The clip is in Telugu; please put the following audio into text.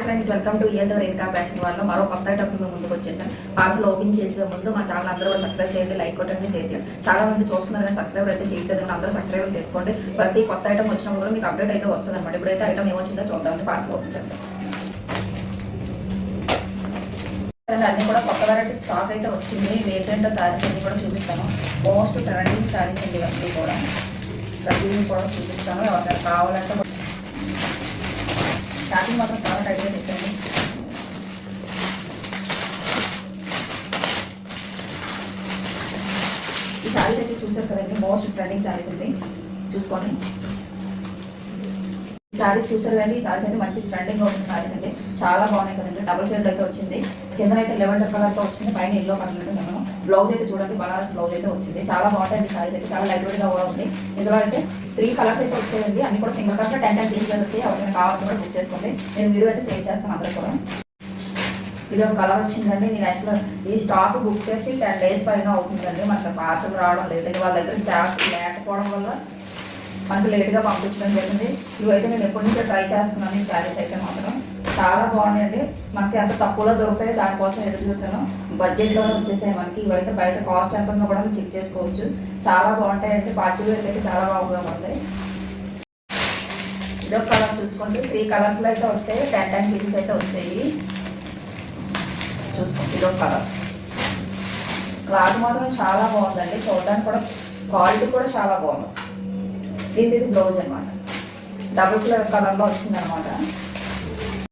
Friends, welcome to year the Renuka fashion వాళ్ళు మరో కొత్త ఐటమ్ మేము ముందుకు వచ్చేసాం. పార్సల్ ఓపెన్ చేసే ముందు మా ఛానల్ అందరూ కూడా సబ్స్క్రైబ్ చేయండి, లైక్ కొట్టండి, షేర్ చేయండి. చాలా మంది చూస్తున్నారు కానీ సబ్స్క్రైబర్ అయితే చేయట్లేదు, కానీ అందరూ సబ్స్క్రైబ్ చేసుకోండి. ప్రతి కొత్త ఐటమ్ వచ్చినప్పుడు కూడా మీకు అప్డేట్ అయితే వస్తుంది అనమాట. ఇప్పుడైతే ఐటమ్ ఏమొచ్చిందో చూద్దామండి. పార్సల్ ఓపెన్ చేస్తాం. అన్ని కూడా కొత్త వెరైటీ స్టాక్ అయితే వచ్చింది. ఏంటంటే శారీస్ అన్ని కూడా చూపిస్తాను. మోస్ట్ ట్రెండింగ్ శారీస్ అండి ఇవన్నీ కూడా. ప్రతిదీ కూడా చూపిస్తాను. ఎవరికైనా కావాలంటే స్టార్టింగ్ మాత్రం చాలా టైట్గా చేశాను. ఈ శారీస్ అయితే చూసారు కదండి, మోస్ట్ ట్రెండింగ్ శారీస్ అండి. చూసుకోండి, ఈ శారీస్ చూసారు కదండి. ఈ శారీస్ అయితే మంచి ట్రెండింగ్ అవుతుంది శారీస్ అండి. చాలా బాగున్నాయి కదండి. డబుల్ షేడ్ అయితే వచ్చింది. కిందనైతే లెవెండర్ కలర్తో వచ్చింది, పైన ఎల్లో కలర్. మనం బ్లౌజ్ అయితే చూడండి, బనారస్ బ్లౌజ్ అయితే వచ్చింది. చాలా బాగుంటాయండి శారీస్ అయితే. చాలా లైట్ వెయిట్గా కూడా ఉంది. ఇందులో అయితే 3 కలర్స్ అయితే వచ్చాయండి. అన్ని కూడా సింగిల్ కలర్స్ 10 పీసెస్ వచ్చాయి. ఎవరైనా కావాలంటే కూడా బుక్ చేసుకోండి. నేను వీడియో అయితే సేవ్ చేస్తాను అందరూ కూడా. ఇది ఒక కలర్ వచ్చిందండి. నేను అసలు ఈ స్టాక్ బుక్ చేసి 10 days పైన అవుతుందండి. మనకు పార్సల్ రావడం లేట్, వాళ్ళ దగ్గర స్టాక్ లేకపోవడం వల్ల మనకు లేట్గా పంపించడం జరిగింది. ఇవైతే నేను ఎప్పటి నుంచో ట్రై చేస్తున్నాను. ఈ శారీస్ అయితే మాత్రం చాలా బాగున్నాయండి. మనకి ఎంత తక్కువలో దొరుకుతాయి, దానికోసం ఎదురు చూసాను. బడ్జెట్లోనే వచ్చేసాయి మనకి. ఇవైతే బయట కాస్ట్ ఎంత ఉందో కూడా మీరు చెక్ చేసుకోవచ్చు. చాలా బాగుంటాయండి. పార్టీ వేర్కి అయితే చాలా బాగా ఉపయోగపడతాయి. ఇదొక కలర్ చూసుకోండి. 3 కలర్స్లో అయితే వచ్చాయి. 10 పీసెస్ అయితే వచ్చాయి. చూసుకోండి, ఇదొక కలర్. క్లాత్ మాత్రం చాలా బాగుందండి. చూడడానికి కూడా క్వాలిటీ కూడా చాలా బాగుంది. ఇది బ్లౌజ్ అనమాట. డబుల్ కలర్లో వచ్చింది అనమాట.